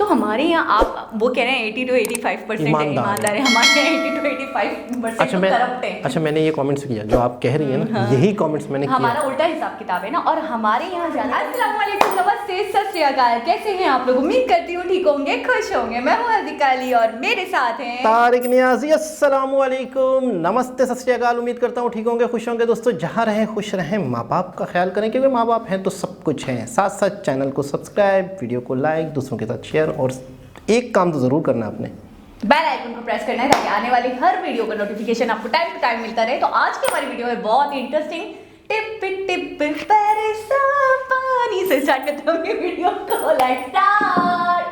तो हमारे यहाँ आप वो कह रहे हैं 80 to 85% ईमानदार है, हमारे यहाँ 80 to 85% करप्ट है। अच्छा, मैंने ये कमेंट्स किया जो आप कह रही है ना, यही कमेंट्स मैंने किया। हमारा उल्टा हिसाब किताब है ना, और हमारे यहाँ ज़्यादा। अस्सलाम वालेकुम, नमस्ते, सत श्री अकाल, कैसे हैं आप लोग? उम्मीद करती हूँ ठीक होंगे, खुश होंगे। मैं हूँ हर्दिका अली और मेरे साथ हैं तारिक नियाजी। अस्सलाम वालेकुम, नमस्ते, सत श्री अकाल। उम्मीद करता हूँ ठीक होंगे, खुश होंगे। दोस्तों, जहाँ रहें खुश रहें, माँ बाप का ख्याल करें, क्योंकि माँ बाप हैं तो सब कुछ है। साथ साथ चैनल को सब्सक्राइब, वीडियो को लाइक, दूसरों के साथ शेयर, और एक काम तो ज़रूर करना आपने, बेल आइकन को प्रेस करना है ताकि आने वाली हर वीडियो का नोटिफिकेशन आपको टाइम टू टाइम मिलता रहे। तो आज की हमारी वीडियो है बहुत ही इंटरेस्टिंग। टिप टिप बरसा पानी से स्टार्ट करते हैं वीडियो को। Let's start.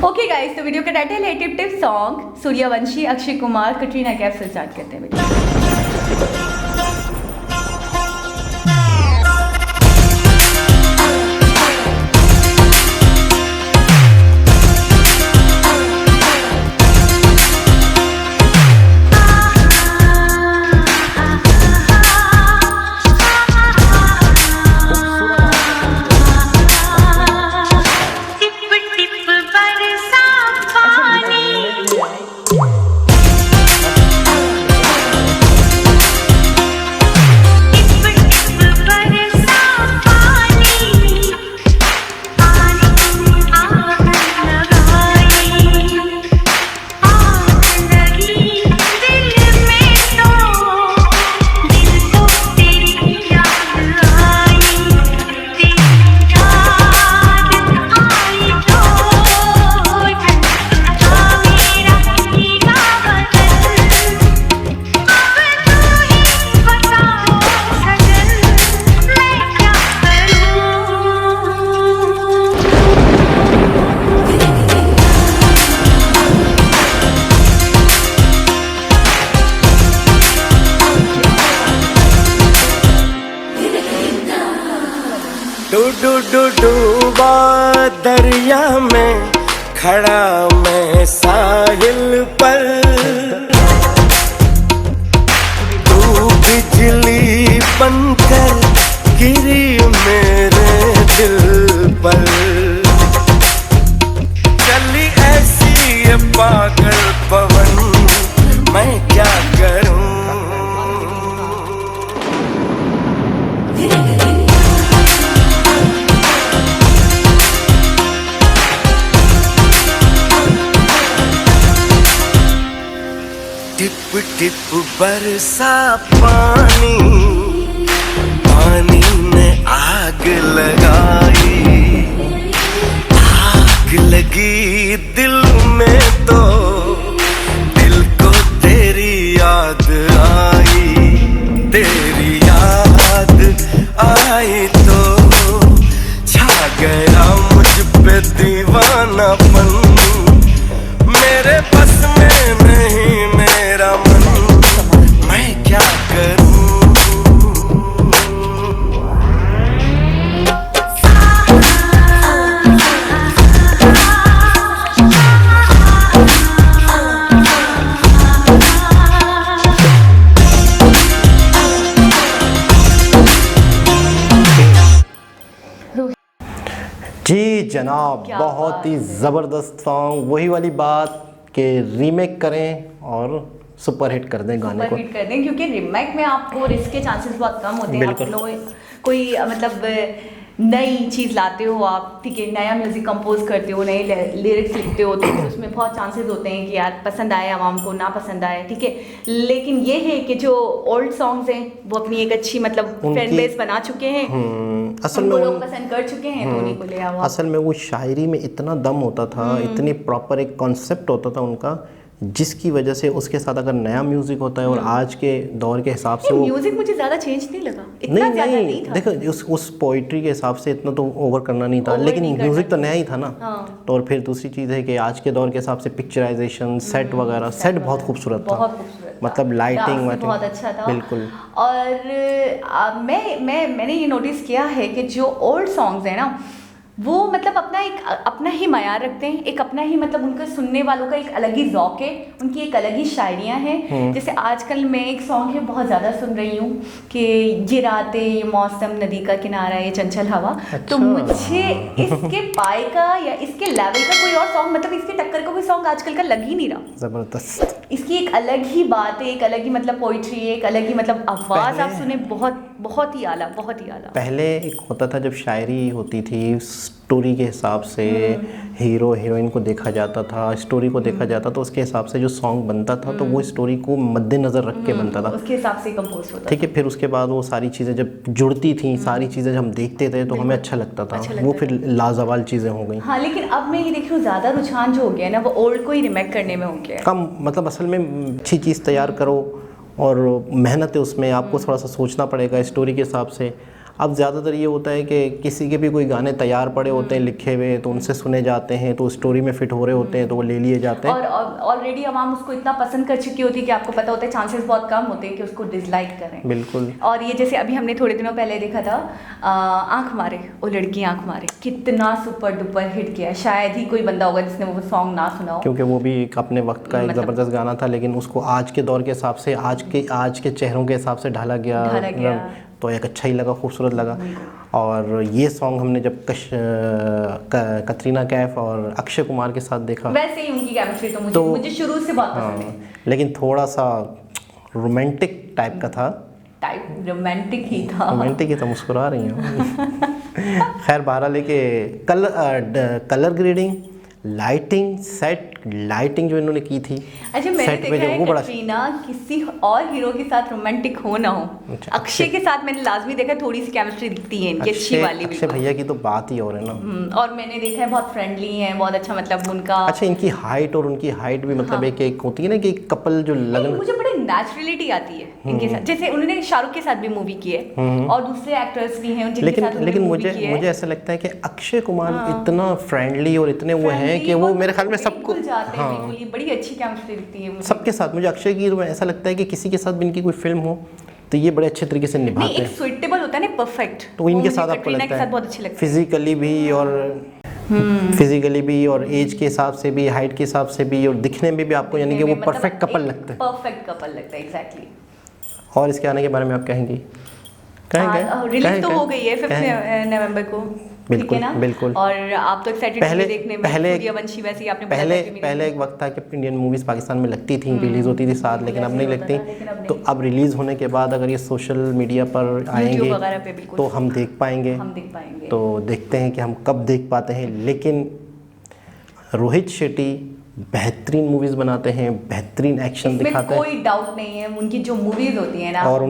ओके गाइस, तो वीडियो का टाइटल है tip tip song. Suryavanshi, Akshay Kumar, Katrina Kaif से स्टार्ट करते हैं वीडियो। डूबा दरिया में खड़ा मैं साहिल पर, तू बिजली बनकर गिरी मेरे दिल पर। चली ऐसी ये पागल पवन, मैं क्या करूं। टिप टिप बरसा पानी, पानी ने आग लगाई। आग लगी दिल में तो दिल को तेरी याद आई। तेरी याद आई तो छा गया मुझ पे दीवानापन। मेरे बस में नहीं मेरा मन, मैं क्या करूं। जी जनाब, बहुत ही ज़बरदस्त सॉन्ग। वही वाली बात कि रीमेक करें और सुपर हिट कर दें गाने को। सुपर हिट कर दें, क्योंकि रीमेक में आपको रिस्क के चांसेस बहुत कम होते हैं। आप लोग कोई मतलब नई चीज़ लाते हो आप, ठीक है, नया म्यूज़िक कंपोज करते हो, नए लिरिक्स लिखते हो, तो उसमें बहुत चांसेस होते हैं कि यार पसंद आए, आवाम को ना पसंद आए, ठीक है। लेकिन ये है कि जो ओल्ड सॉन्ग्स हैं वो अपनी एक अच्छी मतलब फैन बेस बना चुके हैं, असल में लोग पसंद कर चुके हैं, तो उन्हीं को ले आओ। असल में वो शायरी में इतना दम होता था, इतनी प्रॉपर एक कॉन्सेप्ट होता था उनका, जिसकी वजह से उसके साथ अगर नया म्यूजिक होता है और आज के दौर के हिसाब से वो म्यूजिक मुझे ज़्यादा चेंज नहीं लगा, इतना ज़्यादा नहीं था। देखो उस पोइट्री के हिसाब से इतना तो ओवर करना नहीं था, लेकिन म्यूजिक तो नया ही था ना। तो और फिर दूसरी चीज़ है कि आज के दौर के हिसाब से पिक्चराइजेशन, सेट वगैरह, सेट बहुत खूबसूरत था, मतलब लाइटिंग बहुत अच्छा था बिल्कुल। और मैंने ये नोटिस किया है कि जो ओल्ड सॉन्ग्स हैं ना, वो मतलब अपना ही मयार रखते हैं, एक अपना ही मतलब उनके सुनने वालों का एक अलग ही ज़ौक़ है, उनकी एक अलग ही शायरियाँ हैं। जैसे आजकल मैं एक सॉन्ग है बहुत ज़्यादा सुन रही हूँ कि ये रातें, ये मौसम, नदी का किनारा, ये चंचल हवा। तो मुझे इसके पाए का या इसके लेवल का कोई और सॉन्ग, मतलब इसके टक्कर का कोई सॉन्ग आजकल का लग ही नहीं रहा। ज़बरदस्त। इसकी एक अलग ही बात है, एक अलग ही मतलब पोइट्री है, एक अलग ही मतलब आवाज़ आप सुने, बहुत ही आला, बहुत ही आला। पहले एक होता था जब शायरी होती थी, स्टोरी के हिसाब से हीरो हीरोइन को देखा जाता था, स्टोरी को देखा जाता था, उसके हिसाब से जो सॉन्ग बनता था तो वो स्टोरी को मद्देनज़र रख के बनता था, उसके हिसाब से कंपोज होता था। ठीक है। फिर उसके बाद वो सारी चीज़ें जब जुड़ती थी, सारी चीज़ें जब हम देखते थे तो हमें अच्छा लगता था, वो फिर लाजवाल चीज़ें हो गई। हाँ, लेकिन अब मैं ये देख रही हूँ ज़्यादा रुझान जो हो गया है ना, वो ओल्ड को ही रिमेक करने में हो गया है। कम मतलब असल में अच्छी चीज़ तैयार करो और मेहनत है उसमें, आपको थोड़ा सा सोचना पड़ेगा स्टोरी के हिसाब से। अब ज़्यादातर ये होता है कि किसी के भी कोई गाने तैयार पड़े होते हैं लिखे हुए, तो उनसे सुने जाते हैं, तो स्टोरी में फिट हो रहे होते हैं तो वो ले लिए जाते हैं। और ऑलरेडी आवाम उसको इतना पसंद कर चुकी होती है कि आपको पता होता है चांसेस बहुत कम होते हैं कि उसको डिसलाइक करें। बिल्कुल। और ये जैसे अभी हमने थोड़े दिनों पहले देखा था आँख मारे, वो लड़की आँख मारे, कितना सुपर डुपर हिट किया। शायद ही कोई बंदा होगा जिसने वो सॉन्ग ना सुना हो, क्योंकि वो भी एक अपने वक्त का एक ज़बरदस्त गाना था, लेकिन उसको आज के दौर के हिसाब से, आज के चेहरों के हिसाब से ढाला गया तो एक अच्छा ही लगा, खूबसूरत लगा। और ये सॉन्ग हमने जब कतरीना कैफ और अक्षय कुमार के साथ देखा, वैसे ही उनकी केमिस्ट्री तो मुझे शुरू से बहुत पसंद है, लेकिन थोड़ा सा रोमांटिक टाइप का था। रोमांटिक ही था, मुस्कुरा रही हैं। खैर बहरहाल लेके colour grading, lighting, set lighting जो इन्होंने की थी, अच्छा मैंने देखा है कटरीना किसी और हीरो के साथ रोमांटिक हो ना हो, अक्षय के साथ मैंने लाजमी देखा, थोड़ी सी केमिस्ट्री दिखती है इनकी अच्छी वाली। अक्षय भैया की तो बात ही और है ना। और मैंने देखा है बहुत फ्रेंडली हैं, बहुत अच्छा मतलब उनका। अच्छा इनकी हाइट और उनकी हाइट भी मतलब एक होती है ना कि एक कपल जो लगन, मुझे बड़ी नेचुरलिटी आती है इनके साथ। जैसे उन्होंने शाहरुख के साथ भी मूवी की है और दूसरे एक्टर्स भी हैं जिनके साथ लेकिन मुझे ऐसा लगता है कि अक्षय कुमार इतना फ्रेंडली और इतने वो हैं कि वो मेरे ख्याल में सबको, बिल्कुल ये बड़ी अच्छी केमिस्ट्री दिखती है सबके साथ। मुझे अक्षय की ऐसा लगता है कि किसी के साथ भी इनकी कोई फिल्म हो तो ये बड़े अच्छे तरीके से निभाते हैं, एक सुइटेबल होता है ना, परफेक्ट। तो इनके साथ आपको लगता है बहुत अच्छी लगती है फिजिकली भी और एज के हिसाब से भी, हाइट के हिसाब से भी, और दिखने में भी आपको यानी कि वो परफेक्ट कपल लगता है, परफेक्ट कपल लगता है एग्जैक्टली। और इसके आने के बारे में आप कहेंगे? रिलीज तो हो गई है 5 नवंबर को, बिल्कुल ना? बिल्कुल। और आप तो एक्साइटेड थे देखने में। सूर्यवंशी वैसे ही आपने पहले एक वक्त था कि इंडियन मूवीज़ पाकिस्तान में लगती थी, रिलीज़ होती थी साथ, लेकिन अब नहीं लगती। तो अब रिलीज़ होने के बाद अगर ये सोशल मीडिया पर आएंगे तो हम देख पाएंगे। तो देखते हैं कि हम कब देख पाते हैं। लेकिन रोहित शेट्टी बेहतरीन मूवीज़ बनाते हैं, बेहतरीन एक्शन दिखाते हैं, कोई डाउट नहीं है। उनकी जो मूवीज़ होती हैं ना, और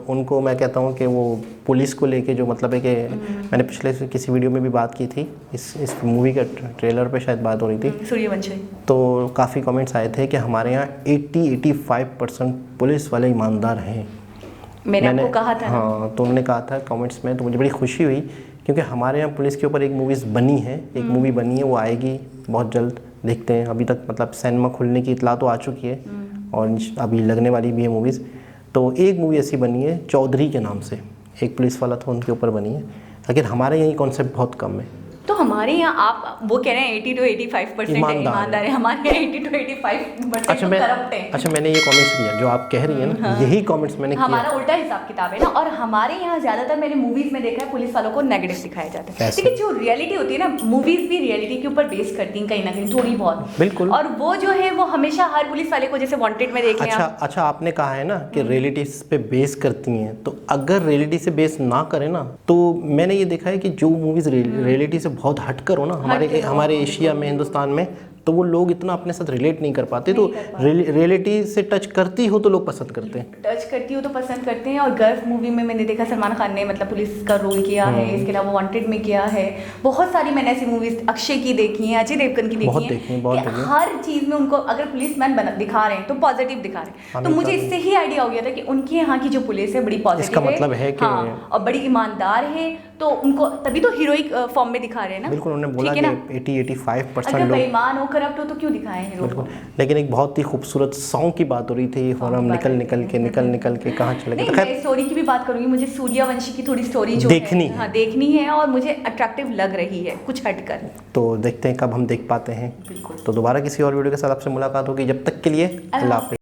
उनको मैं कहता हूँ कि वो पुलिस को लेके जो मतलब है कि मैंने पिछले किसी वीडियो में भी बात की थी, इस मूवी का ट्रेलर पे शायद बात हो रही थी, सूर्यवंशी, तो काफ़ी कमेंट्स आए थे कि हमारे यहाँ 80-85% पुलिस वाले ईमानदार हैं। मैंने आपको कहा था। हाँ, तो उन्होंने कहा था कमेंट्स में, तो मुझे बड़ी खुशी हुई क्योंकि हमारे यहाँ पुलिस के ऊपर एक मूवी बनी है, वो आएगी बहुत जल्द, देखते हैं। अभी तक मतलब सिनेमा खुलने की इतला तो आ चुकी है और अभी लगने वाली भी है मूवीज़। तो एक मूवी ऐसी बनी है चौधरी के नाम से, एक पुलिस वाला था उनके ऊपर बनी है, लेकिन हमारे यहाँ कॉन्सेप्ट बहुत कम है। तो हमारे यहाँ आप वो कह रहे हैं 80-85% ईमानदार है, हमारे यहाँ 80-85% करप्ट है। अच्छा मैंने ये कमेंट्स किया जो आप कह रही हैं ना, यही कमेंट्स मैंने किया। हमारा उल्टा हिसाब किताब है ना। और हमारे यहाँ ज़्यादातर मैंने मूवीज़ में देखा है पुलिस वालों को नेगेटिव दिखाया जाता है, लेकिन जो रियलिटी होती है ना, मूवीज़ भी रियलिटी के ऊपर बेस करती हैं कहीं ना कहीं, थोड़ी बहुत। बिल्कुल। और वो जो है वो हमेशा हर पुलिस वाले को, जैसे वांटेड में देख लें। अच्छा आपने कहा है ना कि रियलिटी पे बेस करती हैं, तो अगर रियलिटी से बेस ना करें ना, तो मैंने ये देखा है कि जो मूवीज़ रियलिटी से बहुत हट कर हो ना, हमारे एशिया में, हिंदुस्तान में, तो वो लोग इतना अपने साथ रिलेट नहीं कर पाते। तो रियलिटी से टच करती हो तो लोग पसंद करते हैं, टच करती हो तो पसंद करते हैं। और गर्व मूवी में मैंने देखा सलमान खान ने मतलब पुलिस का रोल किया है, इसके अलावा वांटेड में किया है। बहुत सारी मैंने ऐसी मूवीज अक्षय की देखी हैं, अजय देवगन की देखी हैं। हर चीज़ में उनको अगर पुलिस मैन दिखा रहे हैं तो पॉजिटिव दिखा रहे हैं। तो मुझे इससे ही आइडिया हो गया था कि उनके यहाँ की जो पुलिस है बड़ी पॉजिटिव है, मतलब है कि और बड़ी ईमानदार है, तो उनको तभी तो हीरोइक फॉर्म में दिखा रहे हैं ना। बिल्कुल, उन्होंने बोला कि 80-85% अगर बेईमान हो, करप्ट हो तो क्यों दिखाएं हीरो को? बिल्कुल, लेकिन एक बहुत ही खूबसूरत सॉन्ग की बात हो रही थी और हम निकल के कहाँ चले गए। नहीं, तो खैर मैं स्टोरी की भी बात करूंगी, मुझे सूर्यवंशी की थोड़ी स्टोरी जो देखनी है, हाँ देखनी है और मुझे अट्रैक्टिव लग रही है कुछ हटकर। तो देखते हैं कब हम देख पाते हैं। बिल्कुल। तो दोबारा किसी और वीडियो के साथ आपसे मुलाकात होगी, जब तक के लिए अल्लाह हाफ़िज़।